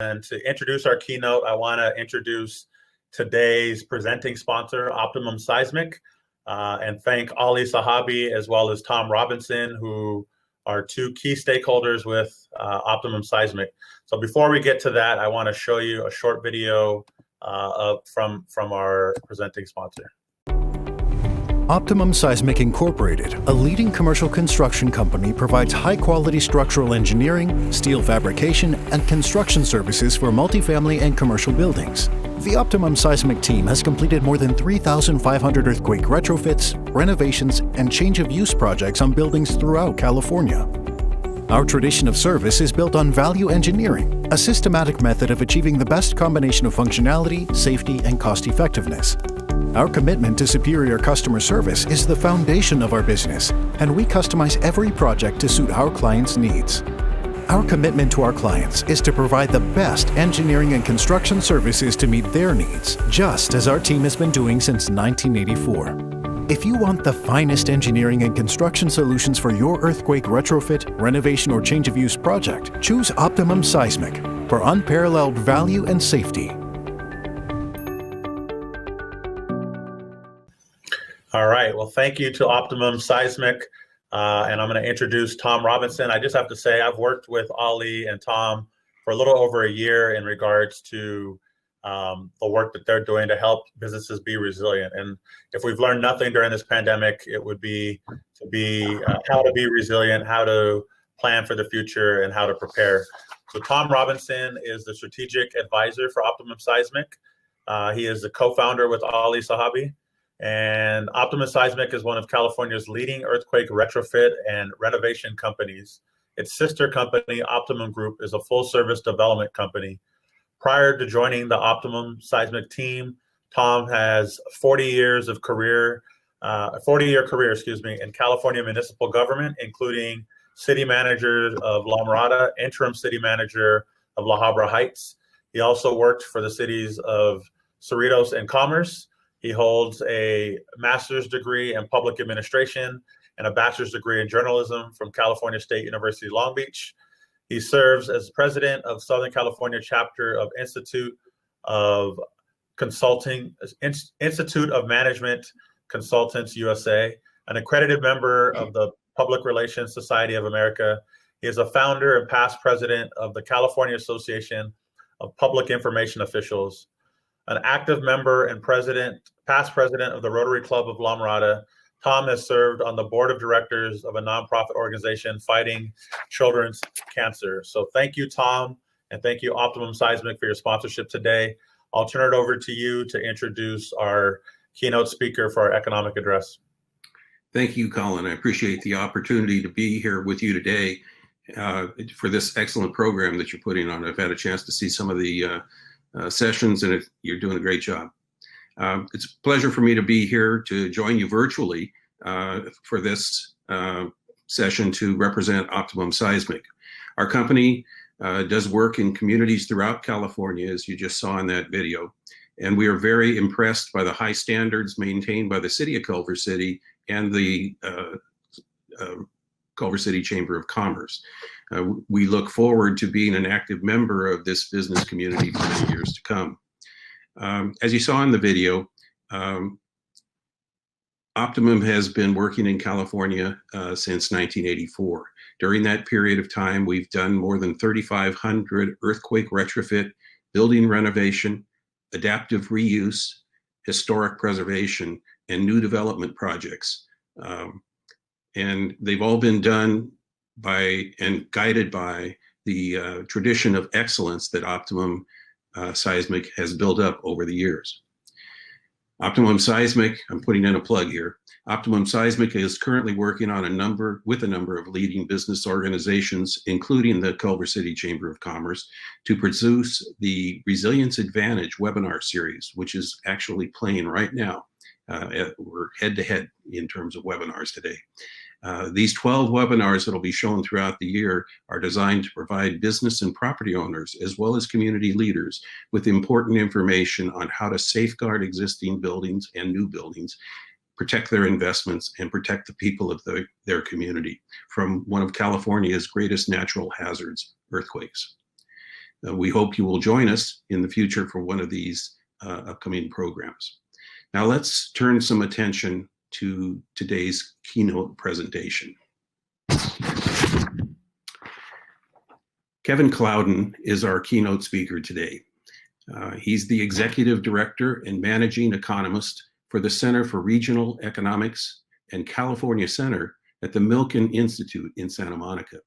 And to introduce our keynote, I want to introduce today's presenting sponsor, Optimum Seismic, and thank Ali Sahabi as well as Tom Robinson, who are two key stakeholders with Optimum Seismic. So before we get to that, I want to show you a short video from our presenting sponsor. Optimum Seismic Incorporated, a leading commercial construction company, provides high-quality structural engineering, steel fabrication, and construction services for multifamily and commercial buildings. The Optimum Seismic team has completed more than 3,500 earthquake retrofits, renovations, and change-of-use projects on buildings throughout California. Our tradition of service is built on value engineering, a systematic method of achieving the best combination of functionality, safety, and cost-effectiveness. Our commitment to superior customer service is the foundation of our business, and we customize every project to suit our clients' needs. Our commitment to our clients is to provide the best engineering and construction services to meet their needs, just as our team has been doing since 1984. If you want the finest engineering and construction solutions for your earthquake retrofit, renovation, or change-of-use project, choose Optimum Seismic for unparalleled value and safety. All right. Well, thank you to Optimum Seismic. And I'm going to introduce Tom Robinson. I just have to say I've worked with Ali and Tom for a little over a year in regards to the work that they're doing to help businesses be resilient. And if we've learned nothing during this pandemic, it would be how to be resilient, how to plan for the future, and how to prepare. So Tom Robinson is the strategic advisor for Optimum Seismic. He is the co-founder with Ali Sahabi. And Optimum Seismic is one of California's leading earthquake retrofit and renovation companies. Its sister company, Optimum Group, is a full-service development company. Prior to joining the Optimum Seismic team, Tom has 40-year career in California municipal government, including city manager of La Mirada, interim city manager of La Habra Heights. He also worked for the cities of Cerritos and Commerce. He holds a master's degree in public administration and a bachelor's degree in journalism from California State University, Long Beach. He serves as president of Southern California chapter of Institute of Management Consultants USA, an accredited member of the Public Relations Society of America. He is a founder and past president of the California Association of Public Information Officials, an active member and past president of the Rotary Club of La Mirada. Tom has served on the board of directors of a nonprofit organization fighting children's cancer. So thank you, Tom, and thank you, Optimum Seismic, for your sponsorship today. I'll turn it over to you to introduce our keynote speaker for our economic address. Thank you, Colin. I appreciate the opportunity to be here with you today for this excellent program that you're putting on. I've had a chance to see some of the sessions, and you're doing a great job. It's a pleasure for me to be here to join you virtually for this session to represent Optimum Seismic. Our company does work in communities throughout California, as you just saw in that video, and we are very impressed by the high standards maintained by the City of Culver City and the Culver City Chamber of Commerce. We look forward to being an active member of this business community for many years to come. As you saw in the video, Optimum has been working in California since 1984. During that period of time, we've done more than 3,500 earthquake retrofit, building renovation, adaptive reuse, historic preservation, and new development projects. And they've all been done by and guided by the tradition of excellence that Optimum Seismic has built up over the years. Optimum Seismic, I'm putting in a plug here. Optimum Seismic is currently working on a number of leading business organizations, including the Culver City Chamber of Commerce, to produce the Resilience Advantage webinar series, which is actually playing right now. We're head to head in terms of webinars today. These 12 webinars that will be shown throughout the year are designed to provide business and property owners, as well as community leaders, with important information on how to safeguard existing buildings and new buildings, protect their investments, and protect the people of their community from one of California's greatest natural hazards, earthquakes. We hope you will join us in the future for one of these upcoming programs. Now let's turn some attention to today's keynote presentation. Kevin Klowden is our keynote speaker today. He's the Executive Director and Managing Economist for the Center for Regional Economics and California Center at the Milken Institute in Santa Monica.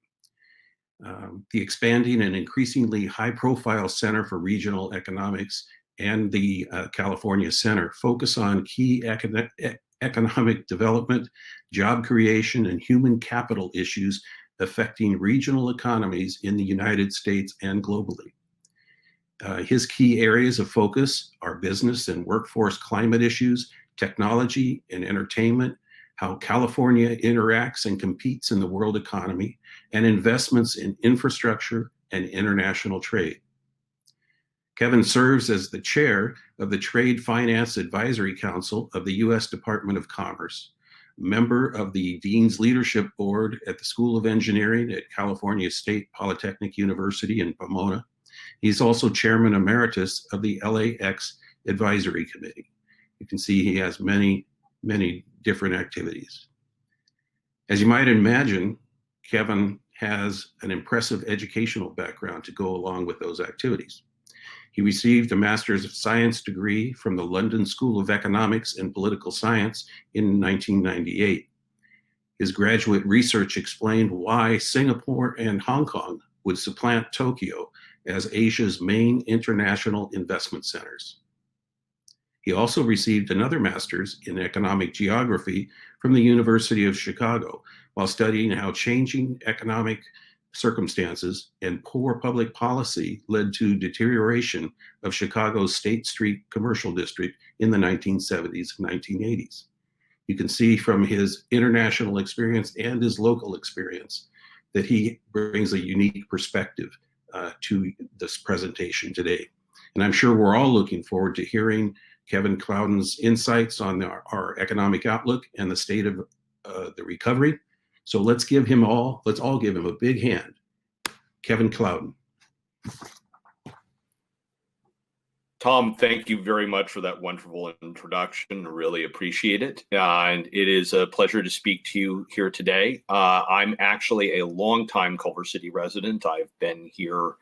The expanding and increasingly high-profile Center for Regional Economics and the California Center focus on key economic development, job creation, and human capital issues affecting regional economies in the United States and globally. His key areas of focus are business and workforce climate issues, technology and entertainment, how California interacts and competes in the world economy, and investments in infrastructure and international trade. Kevin serves as the chair of the Trade Finance Advisory Council of the U.S. Department of Commerce, member of the Dean's Leadership Board at the School of Engineering at California State Polytechnic University in Pomona. He's also chairman emeritus of the LAX Advisory Committee. You can see he has many different activities. As you might imagine, Kevin has an impressive educational background to go along with those activities. He received a Master's of Science degree from the London School of Economics and Political Science in 1998. His graduate research explained why Singapore and Hong Kong would supplant Tokyo as Asia's main international investment centers. He also received another master's in economic geography from the University of Chicago while studying how changing economic circumstances and poor public policy led to deterioration of Chicago's State Street commercial district in the 1970s and 1980s. You can see from his international experience and his local experience that he brings a unique perspective to this presentation today. And I'm sure we're all looking forward to hearing Kevin Klowden's insights on our economic outlook and the state of the recovery. So let's all give him a big hand. Kevin Klowden. Tom, thank you very much for that wonderful introduction. I really appreciate it. And it is a pleasure to speak to you here today. I'm actually a longtime Culver City resident. I've been here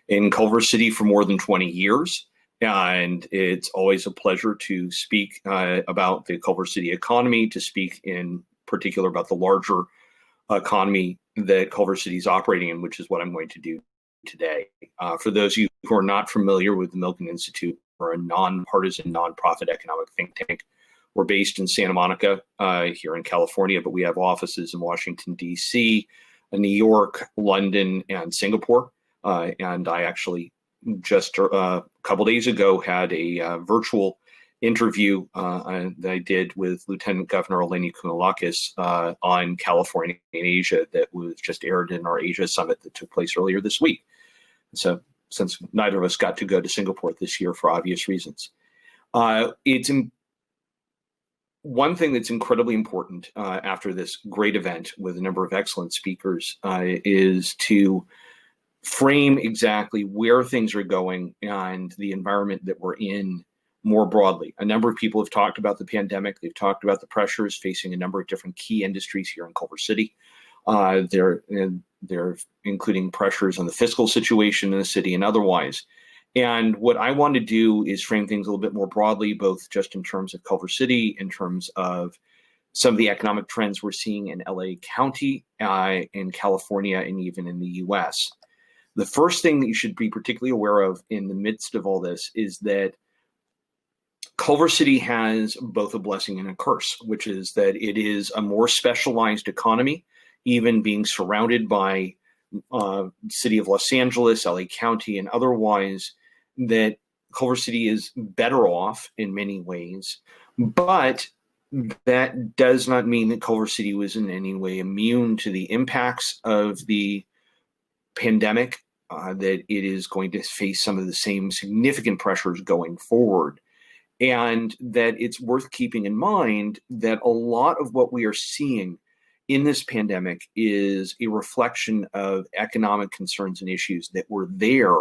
in Culver City for more than 20 years. And it's always a pleasure to speak about the Culver City economy, to speak in particular about the larger economy that Culver City is operating in, which is what I'm going to do today. For those of you who are not familiar with the Milken Institute, we're a nonpartisan, nonprofit economic think tank. We're based in Santa Monica here in California, but we have offices in Washington, D.C., New York, London, and Singapore. And I actually just a couple days ago had a virtual interview that I did with Lieutenant Governor Eleni Kounalakis on California and Asia that was just aired in our Asia Summit that took place earlier this week. So since neither of us got to go to Singapore this year for obvious reasons. It's one thing that's incredibly important after this great event with a number of excellent speakers is to frame exactly where things are going and the environment that we're in more broadly. A number of people have talked about the pandemic. They've talked about the pressures facing a number of different key industries here in Culver City. They're including pressures on the fiscal situation in the city and otherwise. And what I want to do is frame things a little bit more broadly, both just in terms of Culver City, in terms of some of the economic trends we're seeing in LA County, in California, and even in the US. The first thing that you should be particularly aware of in the midst of all this is that Culver City has both a blessing and a curse, which is that it is a more specialized economy, even being surrounded by city of Los Angeles, LA County, and otherwise, that Culver City is better off in many ways. But that does not mean that Culver City was in any way immune to the impacts of the pandemic, that it is going to face some of the same significant pressures going forward. And that it's worth keeping in mind that a lot of what we are seeing in this pandemic is a reflection of economic concerns and issues that were there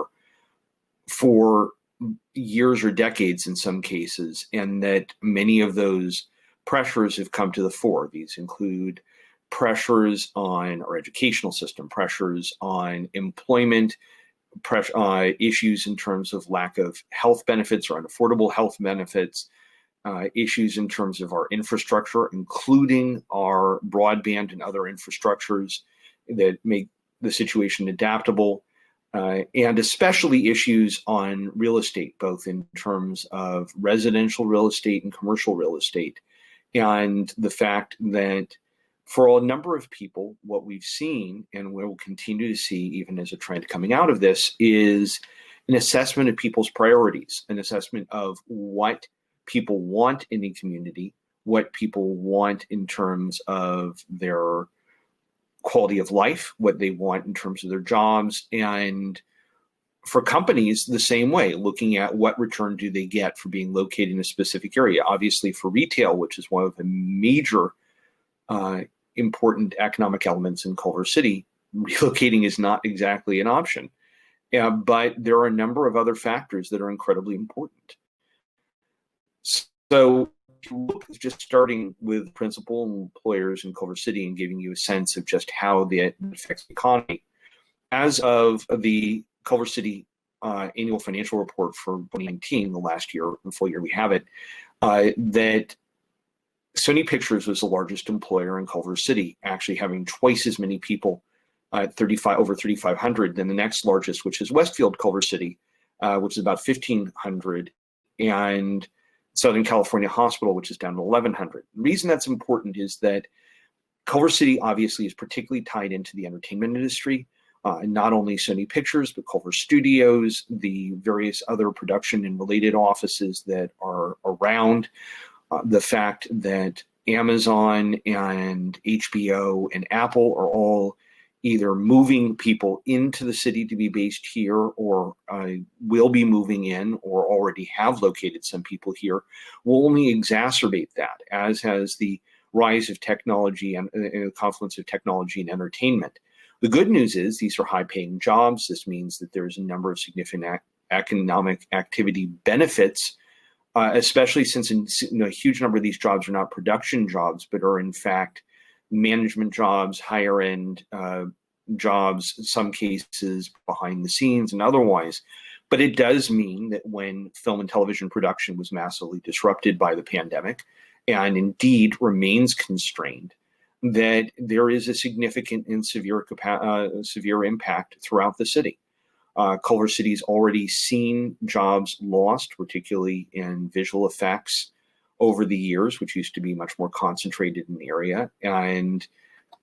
for years or decades in some cases, and that many of those pressures have come to the fore. These include pressures on our educational system, pressures on employment, issues in terms of lack of health benefits or unaffordable health benefits, issues in terms of our infrastructure, including our broadband and other infrastructures that make the situation adaptable, and especially issues on real estate, both in terms of residential real estate and commercial real estate. And the fact that for a number of people, what we've seen and we will continue to see even as a trend coming out of this is an assessment of people's priorities, an assessment of what people want in a community, what people want in terms of their quality of life, what they want in terms of their jobs, and for companies the same way, looking at what return do they get for being located in a specific area. Obviously for retail, which is one of the major important economic elements in Culver City, relocating is not exactly an option. But there are a number of other factors that are incredibly important. So just starting with principal employers in Culver City and giving you a sense of just how that affects the economy. As of the Culver City annual financial report for 2019, the last year, the full year we have it, that Sony Pictures was the largest employer in Culver City, actually having twice as many people, over 3,500 than the next largest, which is Westfield Culver City, which is about 1,500, and Southern California Hospital, which is down to 1,100. The reason that's important is that Culver City obviously is particularly tied into the entertainment industry, and not only Sony Pictures, but Culver Studios, the various other production and related offices that are around. The fact that Amazon and HBO and Apple are all either moving people into the city to be based here or will be moving in or already have located some people here will only exacerbate that, as has the rise of technology and the confluence of technology and entertainment. The good news is these are high-paying jobs. This means that there's a number of significant economic activity benefits, especially since a huge number of these jobs are not production jobs, but are in fact management jobs, higher end jobs, in some cases behind the scenes and otherwise. But it does mean that when film and television production was massively disrupted by the pandemic, and indeed remains constrained, that there is a significant and severe impact throughout the city. Culver City's already seen jobs lost, particularly in visual effects over the years, which used to be much more concentrated in the area. And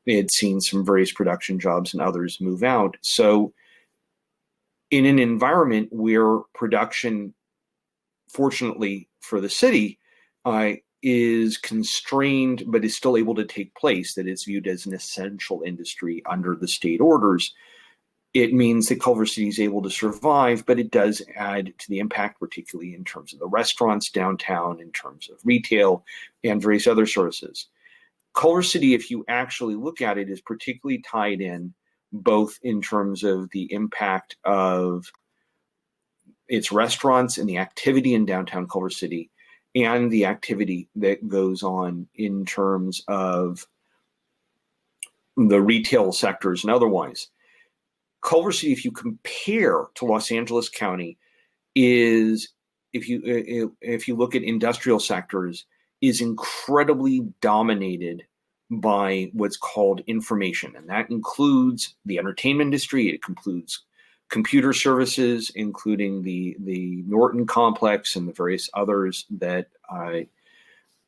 it had seen some various production jobs and others move out. So in an environment where production, fortunately for the city, is constrained, but is still able to take place, that it's viewed as an essential industry under the state orders, it means that Culver City is able to survive, but it does add to the impact, particularly in terms of the restaurants downtown, in terms of retail and various other sources. Culver City, if you actually look at it, is particularly tied in both in terms of the impact of its restaurants and the activity in downtown Culver City and the activity that goes on in terms of the retail sectors and otherwise. Culver City, if you compare to Los Angeles County, is, if you look at industrial sectors, is incredibly dominated by what's called information. And that includes the entertainment industry, it includes computer services, including the Norton complex and the various others that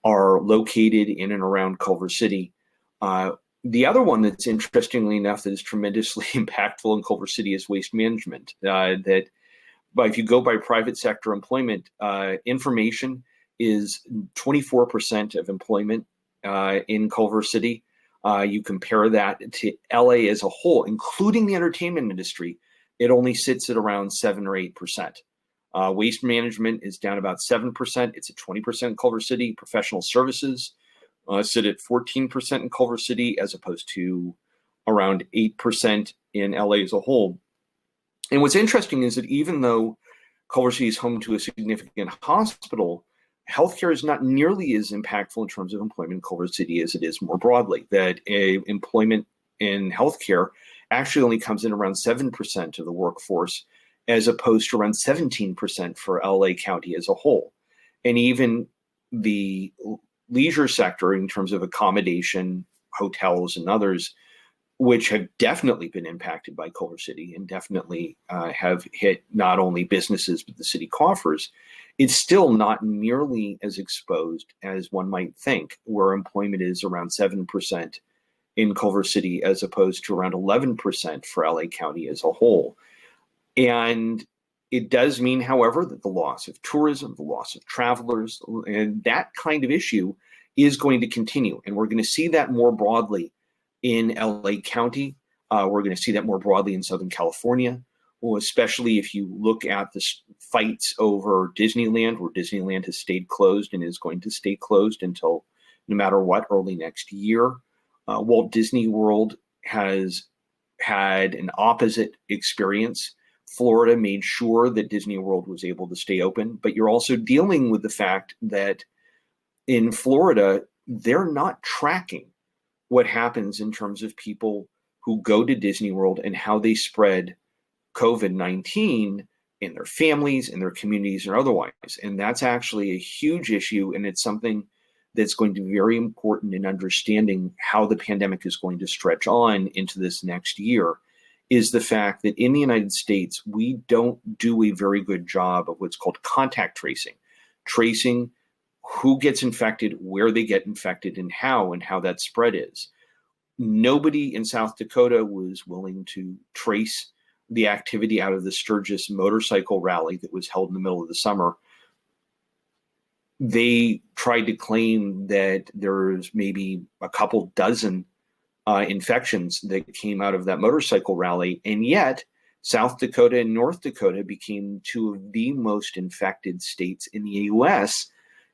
are located in and around Culver City. The other one that's, interestingly enough, that is tremendously impactful in Culver City is waste management. But if you go by private sector employment, information is 24% of employment in Culver City. You compare that to LA as a whole, including the entertainment industry, it only sits at around 7 or 8%. Waste management is down about 7%. It's at 20% in Culver City. Professional services sit at 14% in Culver City, as opposed to around 8% in LA as a whole. And what's interesting is that even though Culver City is home to a significant hospital. Healthcare is not nearly as impactful in terms of employment in Culver City as it is more broadly. That employment in healthcare actually only comes in around 7% of the workforce, as opposed to around 17% for LA County as a whole. And even the leisure sector, in terms of accommodation, hotels, and others, which have definitely been impacted by Culver City and definitely have hit not only businesses but the city coffers, it's still not nearly as exposed as one might think, where employment is around 7% in Culver City as opposed to around 11% for LA County as a whole. And it does mean, however, that the loss of tourism, the loss of travelers, and that kind of issue is going to continue. And we're going to see that more broadly in LA County. We're going to see that more broadly in Southern California, especially if you look at the fights over Disneyland, where Disneyland has stayed closed and is going to stay closed until no matter what, early next year. Walt Disney World has had an opposite experience. Florida made sure that Disney World was able to stay open, but you're also dealing with the fact that in Florida, they're not tracking what happens in terms of people who go to Disney World and how they spread COVID-19 in their families, in their communities, or otherwise. And that's actually a huge issue, and it's something that's going to be very important in understanding how the pandemic is going to stretch on into this next year, is the fact that in the United States, we don't do a very good job of what's called contact tracing who gets infected, where they get infected, and how that spread is. Nobody in South Dakota was willing to trace the activity out of the Sturgis motorcycle rally that was held in the middle of the summer. They tried to claim that there's maybe a couple dozen infections that came out of that motorcycle rally, and yet South Dakota and North Dakota became two of the most infected states in the U.S.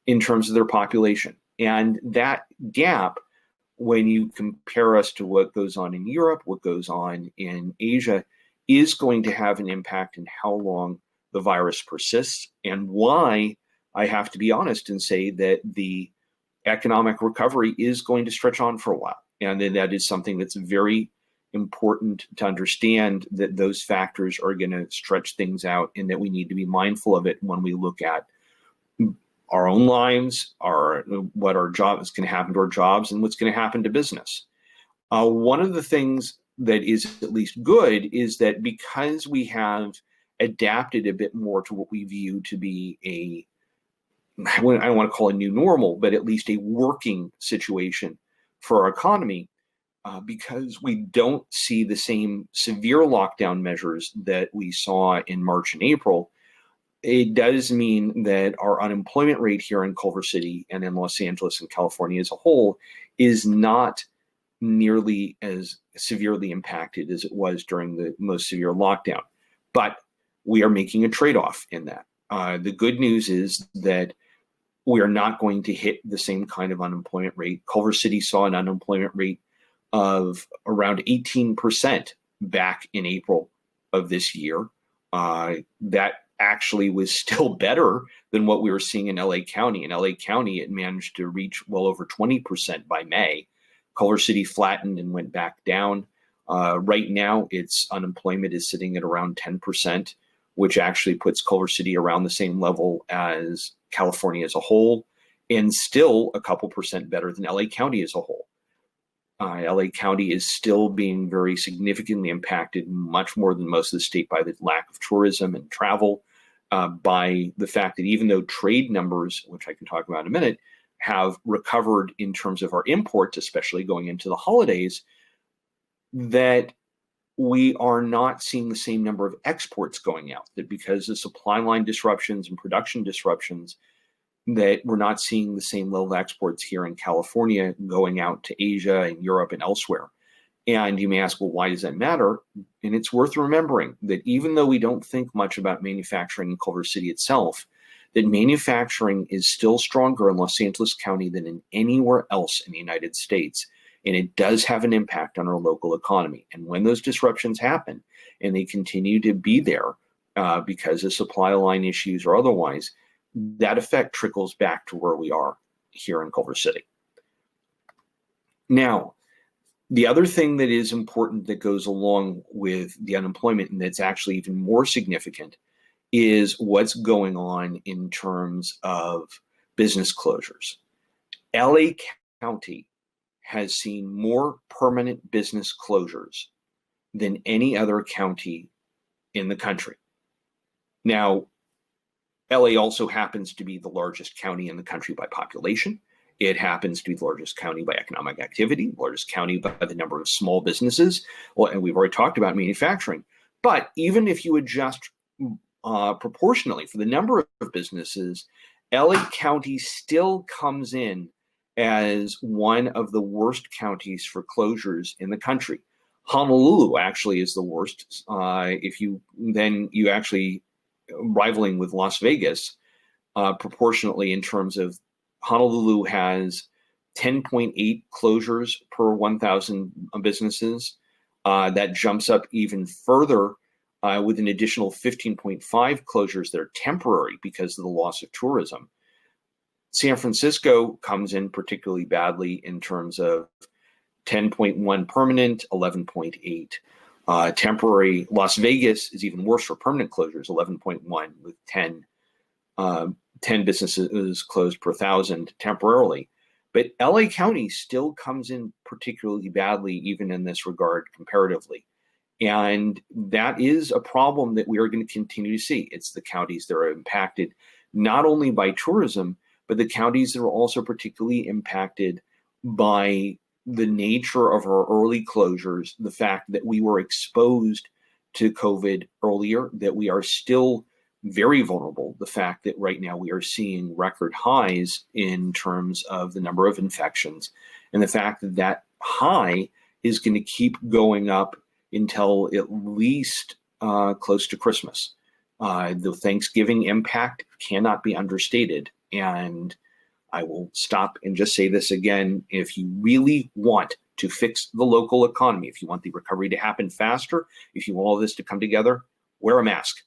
in terms of their population. And that gap, when you compare us to what goes on in Europe, what goes on in Asia, is going to have an impact in how long the virus persists, and why I have to be honest and say that the economic recovery is going to stretch on for a while. And then that is something that's very important to understand, that those factors are going to stretch things out, and that we need to be mindful of it when we look at our own lives, what our job is going to happen to our jobs, and what's going to happen to business. One of the things that is at least good is that because we have adapted a bit more to what we view to be I don't want to call it a new normal, but at least a working situation for our economy, because we don't see the same severe lockdown measures that we saw in March and April. It does mean that our unemployment rate here in Culver City and in Los Angeles and California as a whole is not nearly as severely impacted as it was during the most severe lockdown. But we are making a trade-off in that. The good news is that we are not going to hit the same kind of unemployment rate. Culver City saw an unemployment rate of around 18% back in April of this year. That actually was still better than what we were seeing in LA County. In LA County, it managed to reach well over 20% by May. Culver City flattened and went back down. Right now, its unemployment is sitting at around 10%, which actually puts Culver City around the same level as California as a whole, and still a couple percent better than LA County as a whole. LA County is still being very significantly impacted, much more than most of the state, by the lack of tourism and travel, by the fact that even though trade numbers, which I can talk about in a minute, have recovered in terms of our imports, especially going into the holidays, that we are not seeing the same number of exports going out, that because of supply line disruptions and production disruptions, that we're not seeing the same level of exports here in California going out to Asia and Europe and elsewhere. And you may ask, well, why does that matter? And it's worth remembering that even though we don't think much about manufacturing in Culver City itself, that manufacturing is still stronger in Los Angeles County than in anywhere else in the United States. And it does have an impact on our local economy. And when those disruptions happen and they continue to be there, because of supply line issues or otherwise, that effect trickles back to where we are here in Culver City. Now, the other thing that is important that goes along with the unemployment, and that's actually even more significant, is what's going on in terms of business closures. LA County has seen more permanent business closures than any other county in the country. Now, LA also happens to be the largest county in the country by population. It happens to be the largest county by economic activity, largest county by the number of small businesses. Well, and we've already talked about manufacturing. But even if you adjust proportionally for the number of businesses, LA County still comes in as one of the worst counties for closures in the country. Honolulu actually is the worst. If you actually rivaling with Las Vegas proportionately in terms of Honolulu has 10.8 closures per 1,000 businesses. That jumps up even further with an additional 15.5 closures that are temporary because of the loss of tourism. San Francisco comes in particularly badly in terms of 10.1 permanent, 11.8 temporary. Las Vegas is even worse for permanent closures, 11.1 with 10 businesses closed per 1,000 temporarily. But LA County still comes in particularly badly, even in this regard comparatively. And that is a problem that we are going to continue to see. It's the counties that are impacted not only by tourism, but the counties that are also particularly impacted by the nature of our early closures, the fact that we were exposed to COVID earlier, that we are still very vulnerable, the fact that right now we are seeing record highs in terms of the number of infections, and the fact that that high is going to keep going up until at least close to Christmas. The Thanksgiving impact cannot be understated. And I will stop and just say this again. If you really want to fix the local economy, if you want the recovery to happen faster, if you want all this to come together, wear a mask.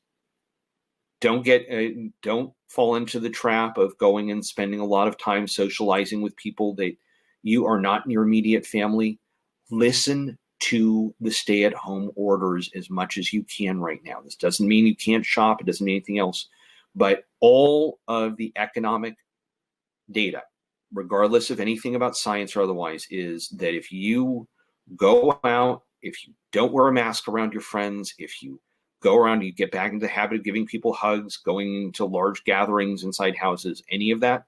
Don't fall into the trap of going and spending a lot of time socializing with people that you are not in your immediate family. Listen to the stay-at-home orders as much as you can right now. This doesn't mean you can't shop. It doesn't mean anything else. But all of the economic data, regardless of anything about science or otherwise, is that if you go out, if you don't wear a mask around your friends, if you go around, you get back into the habit of giving people hugs, going to large gatherings inside houses, any of that,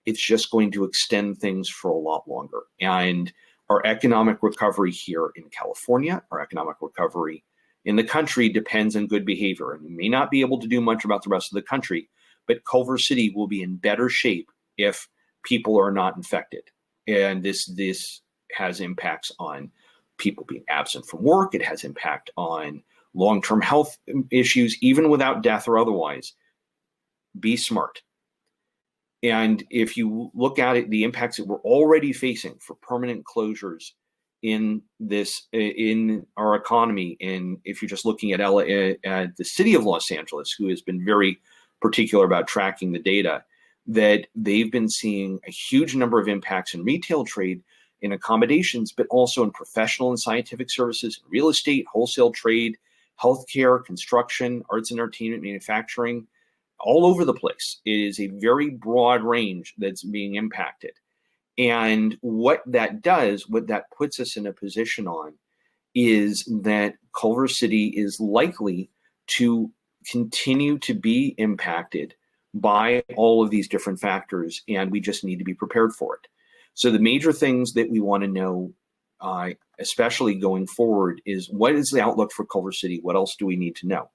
it's just going to extend things for a lot longer. And our economic recovery here in California, our economic recovery in the country depends on good behavior. And we may not be able to do much about the rest of the country, but Culver City will be in better shape if people are not infected. And this has impacts on people being absent from work. It has impact on long-term health issues, even without death or otherwise. Be smart. And if you look at it, the impacts that we're already facing for permanent closures in our economy, and if you're just looking at at the city of Los Angeles, who has been very particular about tracking the data, that they've been seeing a huge number of impacts in retail trade, in accommodations, but also in professional and scientific services, real estate, wholesale trade, healthcare, construction, arts and entertainment, manufacturing, all over the place. It is a very broad range that's being impacted. And what that does, what that puts us in a position on, is that Culver City is likely to continue to be impacted by all of these different factors, and we just need to be prepared for it. So the major things that we want to know, especially going forward, is what is the outlook for Culver City? What else do we need to know?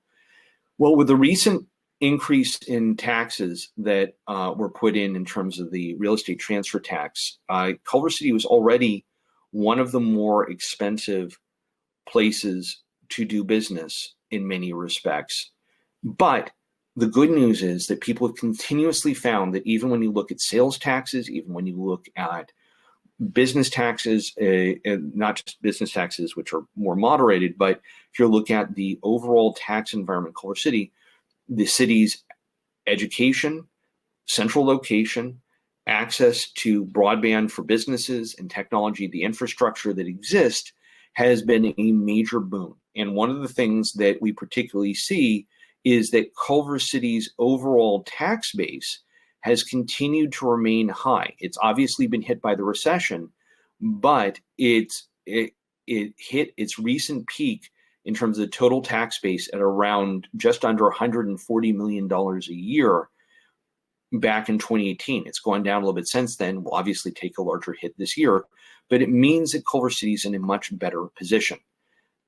Well, with the recent increase in taxes that were put in terms of the real estate transfer tax, Culver City was already one of the more expensive places to do business in many respects. But the good news is that people have continuously found that even when you look at sales taxes, even when you look at business taxes, not just business taxes, which are more moderated, but if you look at the overall tax environment in Culver City, the city's education, central location, access to broadband for businesses and technology, the infrastructure that exists has been a major boon. And one of the things that we particularly see is that Culver City's overall tax base has continued to remain high. It's obviously been hit by the recession, but it hit its recent peak in terms of the total tax base at around just under $140 million a year back in 2018. It's gone down a little bit since then. We'll obviously take a larger hit this year, but it means that Culver City is in a much better position.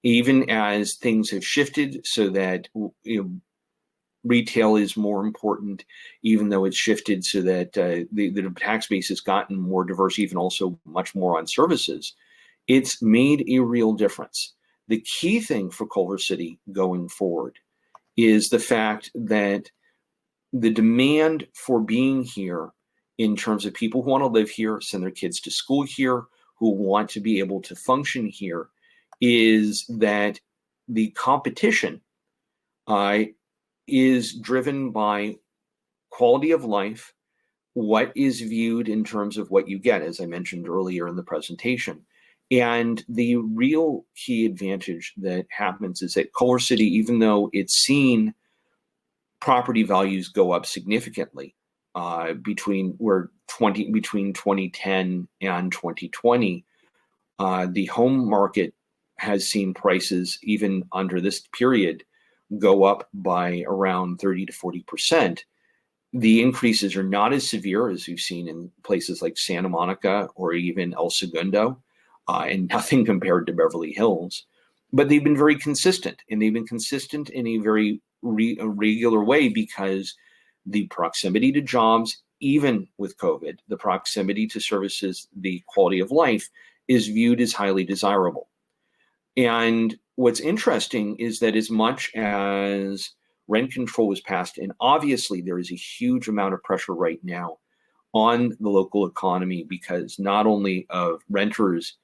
Even as things have shifted so that retail is more important, even though it's shifted so that the tax base has gotten more diverse, even also much more on services, it's made a real difference. The key thing for Culver City going forward is the fact that the demand for being here in terms of people who want to live here, send their kids to school here, who want to be able to function here, is that the competition is driven by quality of life, what is viewed in terms of what you get, as I mentioned earlier in the presentation. And the real key advantage that happens is that Culver City, even though it's seen property values go up significantly between 2010 and 2020, the home market has seen prices even under this period go up by around 30 to 40%. The increases are not as severe as we've seen in places like Santa Monica or even El Segundo, and nothing compared to Beverly Hills. But they've been very consistent, and they've been consistent in a very regular way because the proximity to jobs, even with COVID, the proximity to services, the quality of life is viewed as highly desirable. And what's interesting is that as much as rent control was passed, and obviously there is a huge amount of pressure right now on the local economy because not only of renters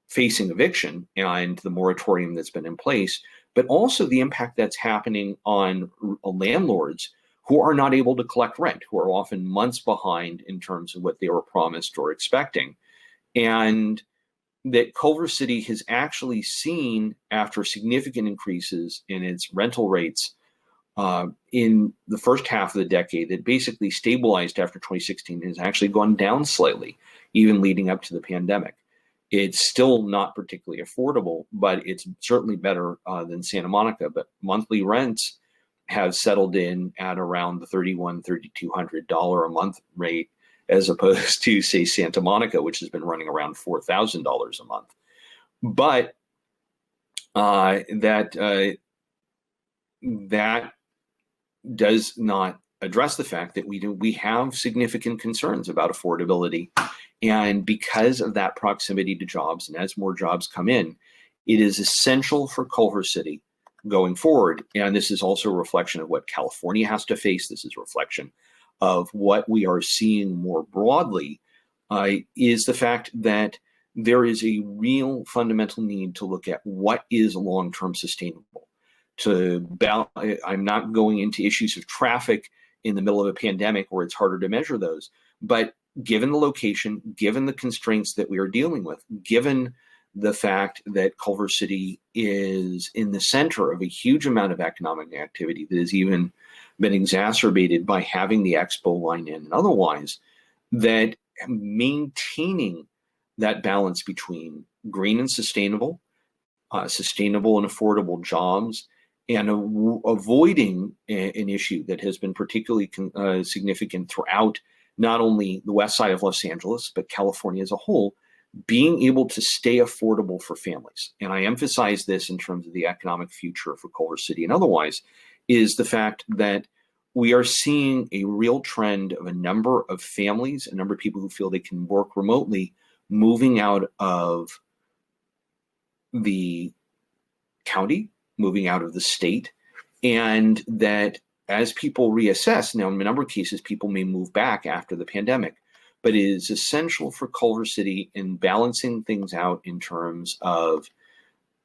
facing eviction and the moratorium that's been in place, but also the impact that's happening on landlords who are not able to collect rent, who are often months behind in terms of what they were promised or expecting. And that Culver City has actually seen, after significant increases in its rental rates in the first half of the decade, that basically stabilized after 2016 and has actually gone down slightly, even leading up to the pandemic. It's still not particularly affordable, but it's certainly better than Santa Monica. But monthly rents have settled in at around the $3,100, $3,200 a month rate, as opposed to, say, Santa Monica, which has been running around $4,000 a month. But that does not address the fact that we have significant concerns about affordability. And because of that proximity to jobs, and as more jobs come in, it is essential for Culver City going forward. And this is also a reflection of what California has to face. This is a reflection of what we are seeing more broadly, is the fact that there is a real fundamental need to look at what is long-term sustainable. I'm not going into issues of traffic in the middle of a pandemic where it's harder to measure those, but given the location, given the constraints that we are dealing with, given the fact that Culver City is in the center of a huge amount of economic activity that has even been exacerbated by having the Expo line in and otherwise, that maintaining that balance between green and sustainable, sustainable and affordable jobs, and avoiding an issue that has been particularly significant throughout not only the west side of Los Angeles, but California as a whole, being able to stay affordable for families. And I emphasize this in terms of the economic future for Culver City and otherwise, is the fact that we are seeing a real trend of a number of families, a number of people who feel they can work remotely, moving out of the county, moving out of the state, and that as people reassess, now in a number of cases, people may move back after the pandemic, but it is essential for Culver City in balancing things out in terms of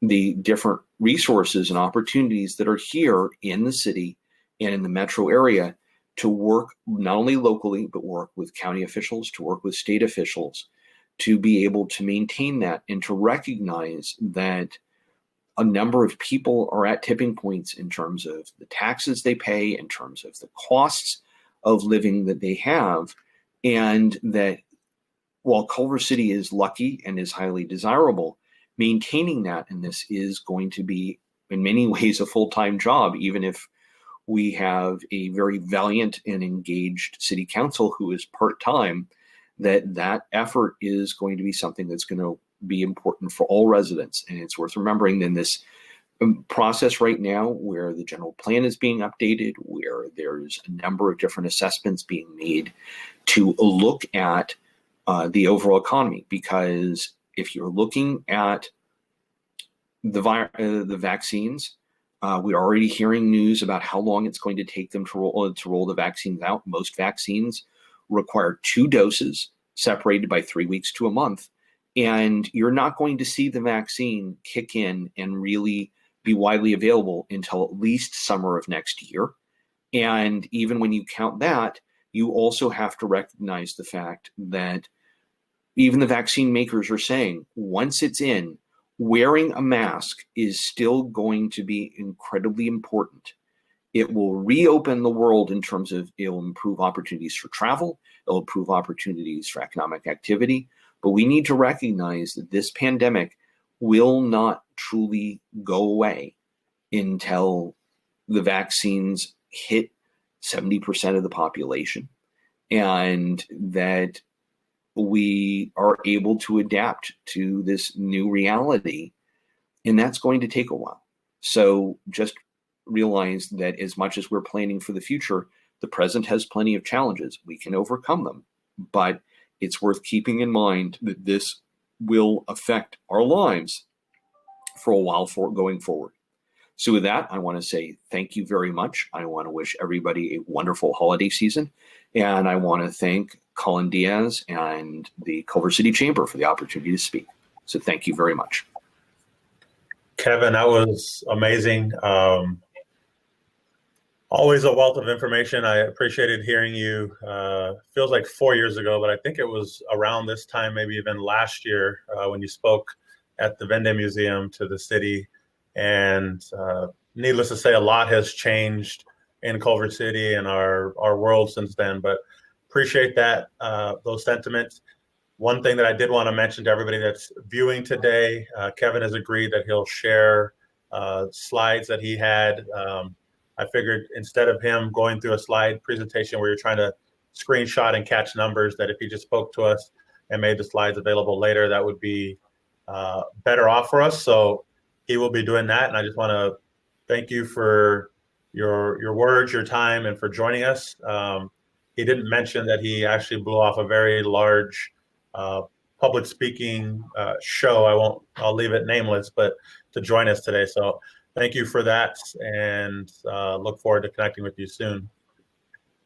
the different resources and opportunities that are here in the city and in the metro area to work not only locally, but work with county officials, to work with state officials, to be able to maintain that and to recognize that a number of people are at tipping points in terms of the taxes they pay, in terms of the costs of living that they have, and that while Culver City is lucky and is highly desirable, maintaining that in this is going to be in many ways a full-time job, even if we have a very valiant and engaged city council who is part-time, that effort is going to be something that's going to be important for all residents. And it's worth remembering in this process right now where the general plan is being updated, where there's a number of different assessments being made to look at the overall economy. Because if you're looking at the vaccines, we're already hearing news about how long it's going to take them to roll the vaccines out. Most vaccines require 2 doses separated by 3 weeks to a month. And you're not going to see the vaccine kick in and really be widely available until at least summer of next year. And even when you count that, you also have to recognize the fact that even the vaccine makers are saying once it's in, wearing a mask is still going to be incredibly important. It will reopen the world in terms of it'll improve opportunities for travel, it'll improve opportunities for economic activity. But we need to recognize that this pandemic will not truly go away until the vaccines hit 70% of the population, and that we are able to adapt to this new reality. And that's going to take a while. So just realize that as much as we're planning for the future, the present has plenty of challenges. We can overcome them, but it's worth keeping in mind that this will affect our lives for a while going forward. So with that, I want to say thank you very much. I want to wish everybody a wonderful holiday season. And I want to thank Colin Diaz and the Culver City Chamber for the opportunity to speak. So thank you very much. Kevin, that was amazing. Always a wealth of information. I appreciated hearing you. Feels like 4 years ago, but I think it was around this time, maybe even last year, when you spoke at the Vende Museum to the city. And needless to say, a lot has changed in Culver City and our world since then. But appreciate that, those sentiments. One thing that I did want to mention to everybody that's viewing today, Kevin has agreed that he'll share slides that he had. I figured instead of him going through a slide presentation where you're trying to screenshot and catch numbers, that if he just spoke to us and made the slides available later, that would be better off for us. So he will be doing that. And I just want to thank you for your words, your time, and for joining us. He didn't mention that he actually blew off a very large public speaking show. I'll leave it nameless, but to join us today. So thank you for that, and look forward to connecting with you soon.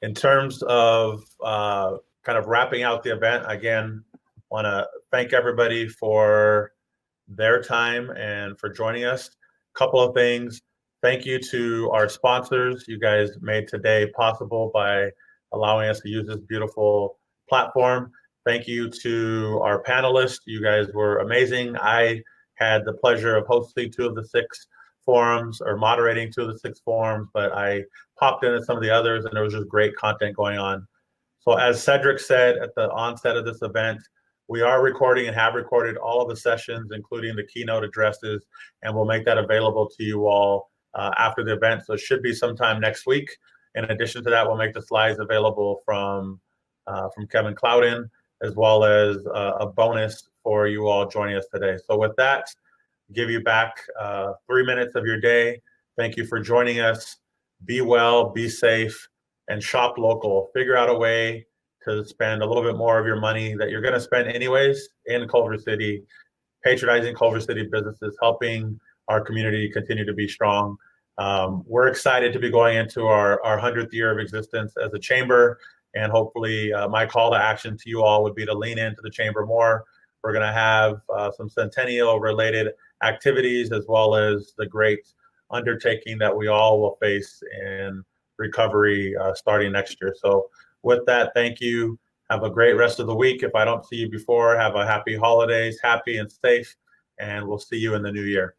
In terms of kind of wrapping out the event, again, want to thank everybody for their time and for joining us. Couple of things. Thank you to our sponsors. You guys made today possible by allowing us to use this beautiful platform. Thank you to our panelists. You guys were amazing. I had the pleasure of hosting 2 of the 6 forums, or moderating 2 of the 6 forums, but I popped into some of the others, and there was just great content going on. So as Cedric said at the onset of this event, we are recording and have recorded all of the sessions, including the keynote addresses, and we'll make that available to you all after the event. So it should be sometime next week. In addition to that, we'll make the slides available from Kevin Klowden, as well as a bonus for you all joining us today. So with that, give you back 3 minutes of your day. Thank you for joining us. Be well, be safe, and shop local. Figure out a way to spend a little bit more of your money that you're going to spend anyways in Culver City, patronizing Culver City businesses, helping our community continue to be strong. We're excited to be going into our 100th year of existence as a chamber, and hopefully my call to action to you all would be to lean into the chamber more. We're going to have some centennial related activities, as well as the great undertaking that we all will face in recovery starting next year. So with that, thank you. Have a great rest of the week. If I don't see you before, have a happy holidays, happy and safe, and we'll see you in the new year.